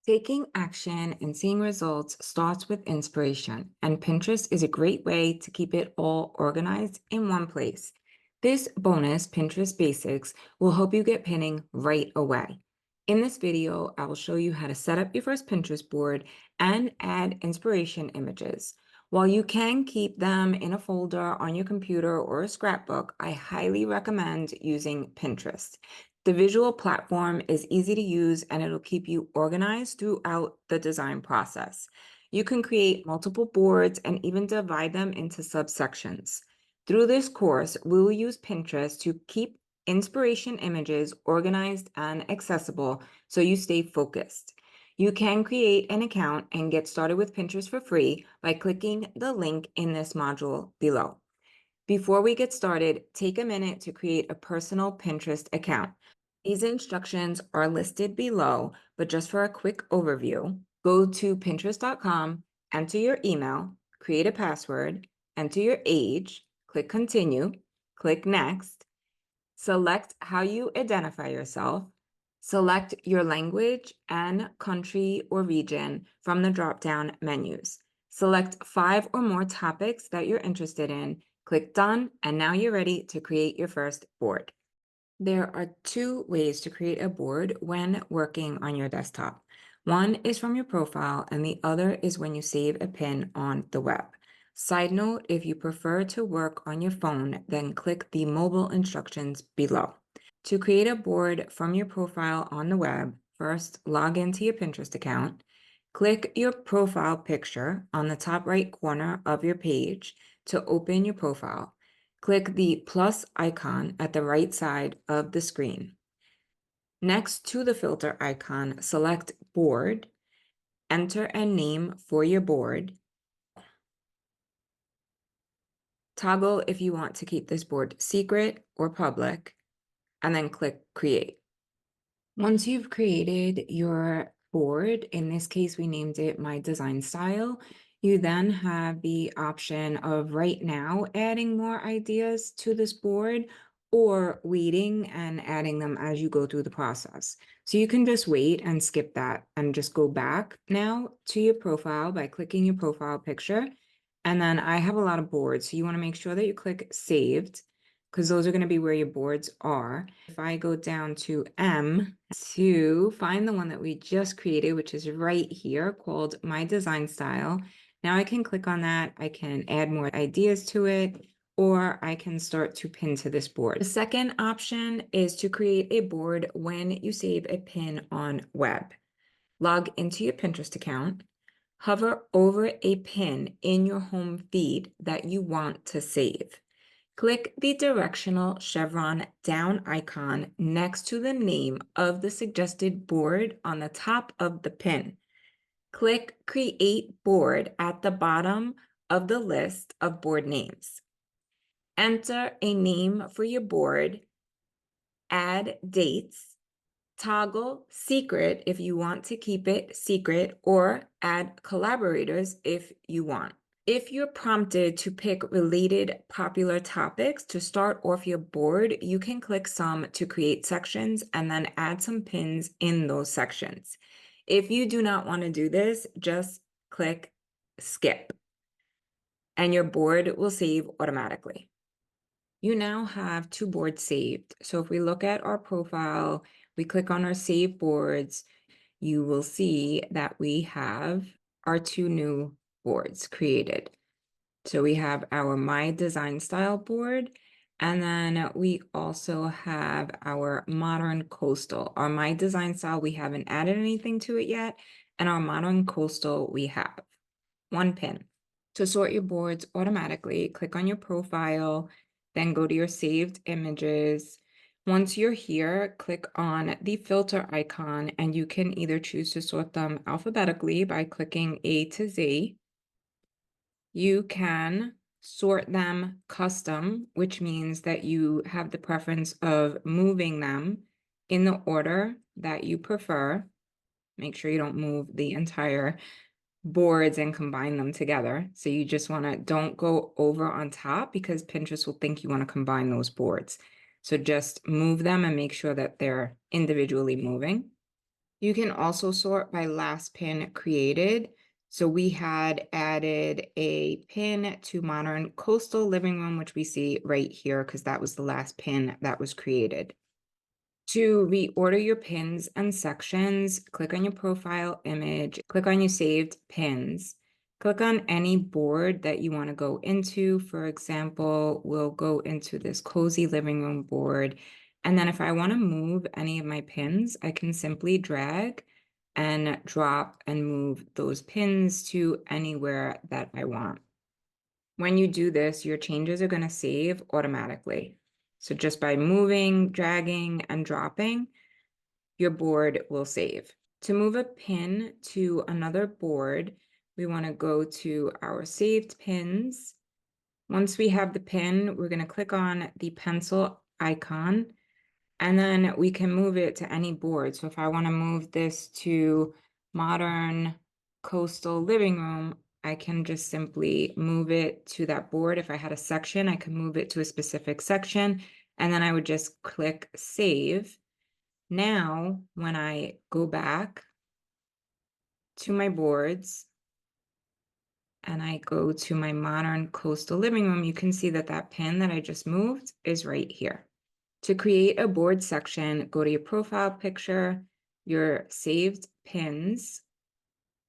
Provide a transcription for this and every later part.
Taking action and seeing results starts with inspiration, and Pinterest is a great way to keep it all organized in one place. This bonus Pinterest Basics will help you get pinning right away. In this video, I will show you how to set up your first Pinterest board and add inspiration images. While you can keep them in a folder on your computer or a scrapbook, I highly recommend using Pinterest. The visual platform is easy to use and it'll keep you organized throughout the design process. You can create multiple boards and even divide them into subsections. Through this course, we will use Pinterest to keep inspiration images organized and accessible so you stay focused. You can create an account and get started with Pinterest for free by clicking the link in this module below. Before we get started, take a minute to create a personal Pinterest account. These instructions are listed below, but just for a quick overview, go to pinterest.com, enter your email, create a password, enter your age, click continue, click next, select how you identify yourself, select your language and country or region from the drop-down menus. Select 5 or more topics that you're interested in, click done, and now you're ready to create your first board. There are 2 ways to create a board when working on your desktop. One is from your profile, and the other is when you save a pin on the web. Side note, if you prefer to work on your phone, then click the mobile instructions below. To create a board from your profile on the web, first log into your Pinterest account, click your profile picture on the top right corner of your page to open your profile. Click the plus icon at the right side of the screen. Next to the filter icon, select Board, enter a name for your board. Toggle if you want to keep this board secret or public, and then click Create. Once you've created your board, in this case, we named it My Design Style, you then have the option of right now adding more ideas to this board or waiting and adding them as you go through the process. So you can just wait and skip that and just go back now to your profile by clicking your profile picture. And then I have a lot of boards, so you want to make sure that you click Saved, because those are going to be where your boards are. If I go down to M to find the one that we just created, which is right here called My Design Style, now I can click on that. I can add more ideas to it, or I can start to pin to this board. The second option is to create a board when you save a pin on web. Log into your Pinterest account, hover over a pin in your home feed that you want to save. Click the directional chevron down icon next to the name of the suggested board on the top of the pin. Click Create Board at the bottom of the list of board names. Enter a name for your board, add dates, toggle secret if you want to keep it secret, or add collaborators if you want. If you're prompted to pick related popular topics to start off your board, you can click some to create sections and then add some pins in those sections. If you do not want to do this, just click skip and your board will save automatically. You now have 2 boards saved. So if we look at our profile, we click on our save boards, you will see that we have our 2 new boards created. So we have our My Design Style board, and then we also have our Modern Coastal. Our My Design Style, we haven't added anything to it yet, and our Modern Coastal, we have 1 pin. To sort your boards automatically, click on your profile, then go to your saved images. Once you're here, click on the filter icon, and you can either choose to sort them alphabetically by clicking A to Z. You can sort them custom, which means that you have the preference of moving them in the order that you prefer. Make sure you don't move the entire boards and combine them together. So you just don't go over on top because Pinterest will think you want to combine those boards. So just move them and make sure that they're individually moving. You can also sort by last pin created. So we had added a pin to modern coastal living room, which we see right here because that was the last pin that was created. To reorder your pins and sections, click on your profile image, click on your saved pins, click on any board that you want to go into. For example, we'll go into this cozy living room board. And then if I want to move any of my pins, I can simply drag and drop and move those pins to anywhere that I want. When you do this, your changes are going to save automatically. So just by moving, dragging, and dropping, your board will save. To move a pin to another board, we want to go to our saved pins. Once we have the pin, we're going to click on the pencil icon, and then we can move it to any board. So if I want to move this to modern coastal living room, I can just simply move it to that board. If I had a section, I can move it to a specific section, and then I would just click save. Now, when I go back to my boards and I go to my modern coastal living room, you can see that that pin that I just moved is right here. To create a board section, go to your profile picture, your saved pins,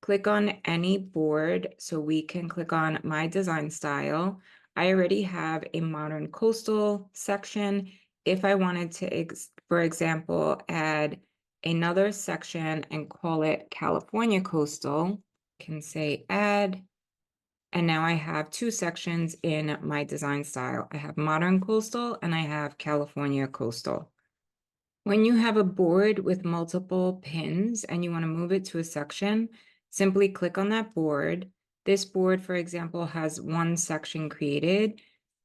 click on any board. So we can click on my design style. I already have a modern coastal section. If I wanted to, for example, add another section and call it California coastal, I can say add. And now I have two sections in my design style. I have modern coastal and I have California coastal. When you have a board with multiple pins and you want to move it to a section, simply click on that board. This board, for example, has one section created.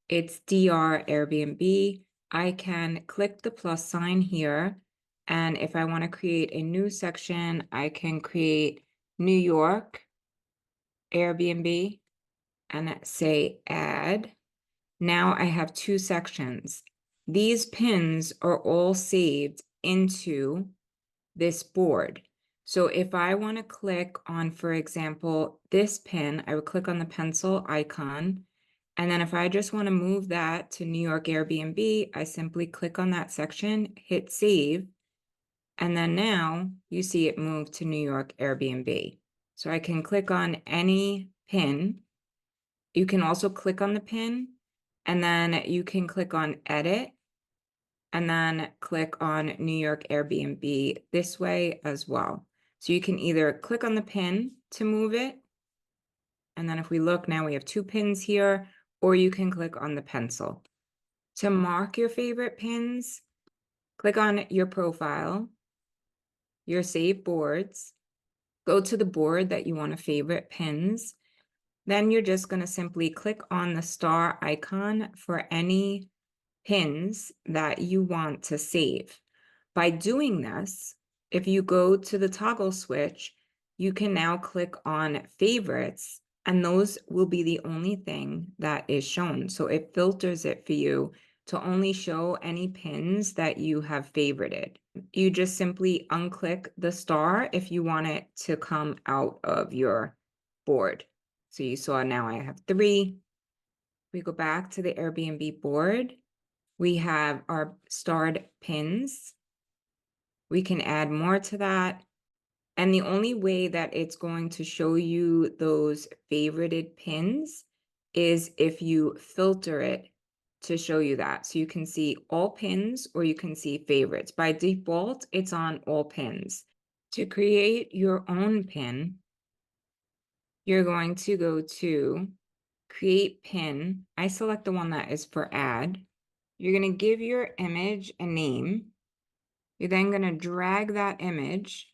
It's DR Airbnb. I can click the plus sign here. And if I want to create a new section, I can create New York Airbnb and say add. Now I have two sections. These pins are all saved into this board. So if I want to click on, for example, this pin, I would click on the pencil icon. And then if I just want to move that to New York Airbnb, I simply click on that section, hit save. And then now you see it move to New York Airbnb. So I can click on any pin. You can also click on the pin and then you can click on edit and then click on New York Airbnb this way as well. So you can either click on the pin to move it. And then if we look now, we have two pins here, or you can click on the pencil. To mark your favorite pins, click on your profile, your saved boards, go to the board that you want to favorite pins. Then you're just going to simply click on the star icon for any pins that you want to save. By doing this, if you go to the toggle switch, you can now click on favorites, and those will be the only thing that is shown. So it filters it for you to only show any pins that you have favorited. You just simply unclick the star if you want it to come out of your board. So you saw now I have three. We go back to the Airbnb board. We have our starred pins. We can add more to that. And the only way that it's going to show you those favorited pins is if you filter it to show you that. So you can see all pins or you can see favorites. By default, it's on all pins. To create your own pin, you're going to go to create pin. I select the one that is for add. You're going to give your image a name. You're then going to drag that image.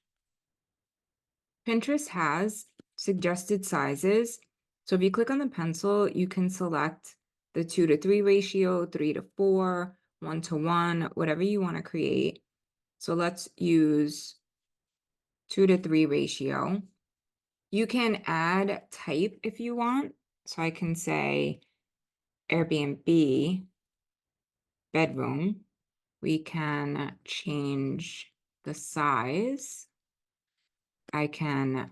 Pinterest has suggested sizes. So if you click on the pencil, you can select the 2:3 ratio, 3:4, 1:1, whatever you want to create. So let's use 2:3 ratio. You can add type if you want. So I can say Airbnb bedroom. We can change the size. I can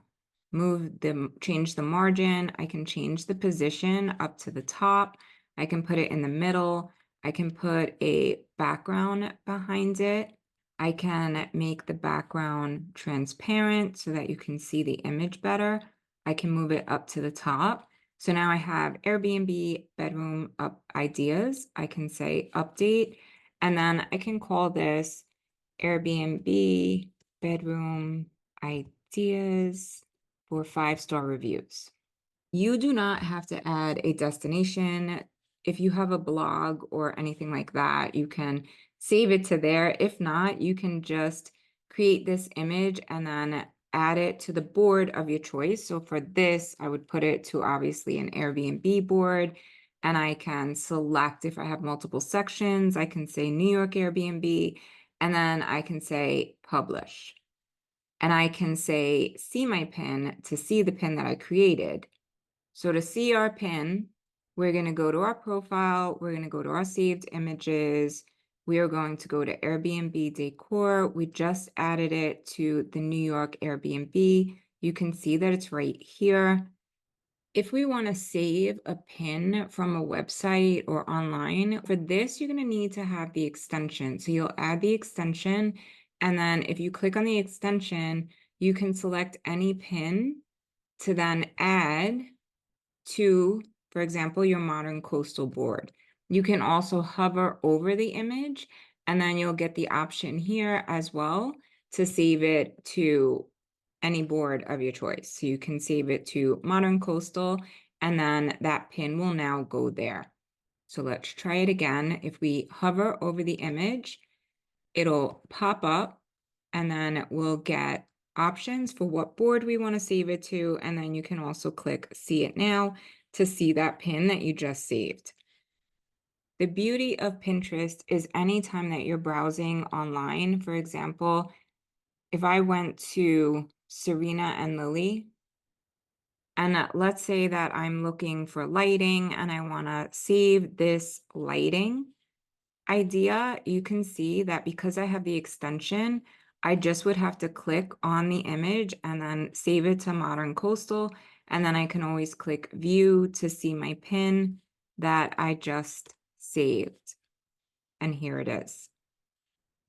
change the margin, I can change the position up to the top, I can put it in the middle, I can put a background behind it, I can make the background transparent so that you can see the image better, I can move it up to the top. So now I have Airbnb bedroom up ideas, I can say update, and then I can call this Airbnb bedroom ideas for 5-star reviews. You do not have to add a destination. If you have a blog or anything like that, you can save it to there. If not, you can just create this image and then add it to the board of your choice. So for this, I would put it to obviously an Airbnb board, and I can select if I have multiple sections, I can say New York Airbnb, and then I can say publish. And I can say see my pin to see the pin that I created. So to see our pin, we're going to go to our profile, we're going to go to our saved images, we are going to go to Airbnb decor. We just added it to the New York Airbnb. You can see that it's right here. If we want to save a pin from a website or online, for this, you're going to need to have the extension. So you'll add the extension, and then if you click on the extension, you can select any pin to then add to, for example, your modern coastal board. You can also hover over the image, and then you'll get the option here as well to save it to any board of your choice. So you can save it to modern coastal, and then that pin will now go there. So let's try it again. If we hover over the image, it'll pop up, and then we'll get options for what board we want to save it to, and then you can also click see it now to see that pin that you just saved. The beauty of Pinterest is anytime that you're browsing online, for example, if I went to Serena and Lily, and let's say that I'm looking for lighting and I want to save this lighting idea, you can see that because I have the extension, I just would have to click on the image and then save it to Modern Coastal. And then I can always click view to see my pin that I just saved. And here it is.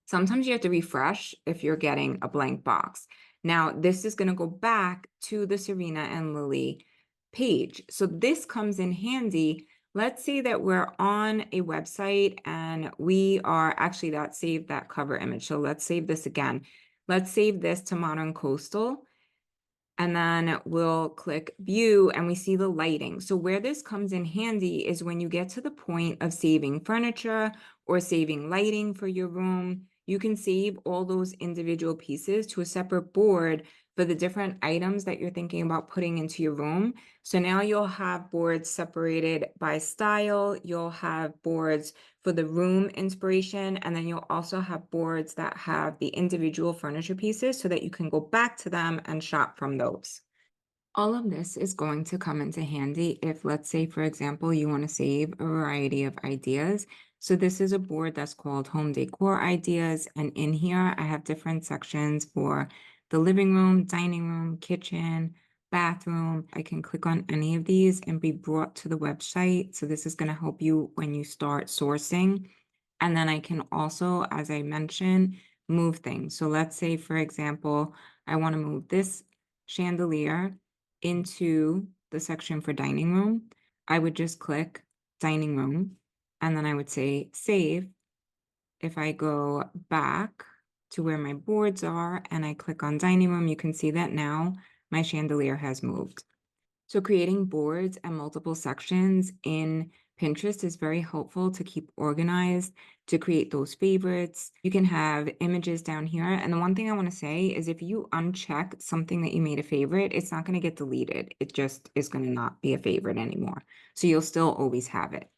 Sometimes you have to refresh if you're getting a blank box. Now, this is going to go back to the Serena and Lily page. So this comes in handy. Let's say that we're on a website and we are actually that saved that cover image. So let's save this again. Let's save this to Modern Coastal. And then we'll click view and we see the lighting. So where this comes in handy is when you get to the point of saving furniture or saving lighting for your room, you can save all those individual pieces to a separate board for the different items that you're thinking about putting into your room. So now you'll have boards separated by style, you'll have boards for the room inspiration, and then you'll also have boards that have the individual furniture pieces so that you can go back to them and shop from those. All of this is going to come into handy if, let's say, for example, you want to save a variety of ideas. So this is a board that's called Home Decor Ideas, and in here I have different sections for the living room, dining room, kitchen, bathroom. I can click on any of these and be brought to the website. So this is going to help you when you start sourcing. And then I can also, as I mentioned, move things. So let's say, for example, I want to move this chandelier into the section for dining room. I would just click dining room, and then I would say save. If I go back to where my boards are and I click on dining room, you can see that now my chandelier has moved. So creating boards and multiple sections in Pinterest is very helpful to keep organized, to create those favorites. You can have images down here. And the one thing I want to say is if you uncheck something that you made a favorite, it's not going to get deleted. It just is going to not be a favorite anymore. So you'll still always have it.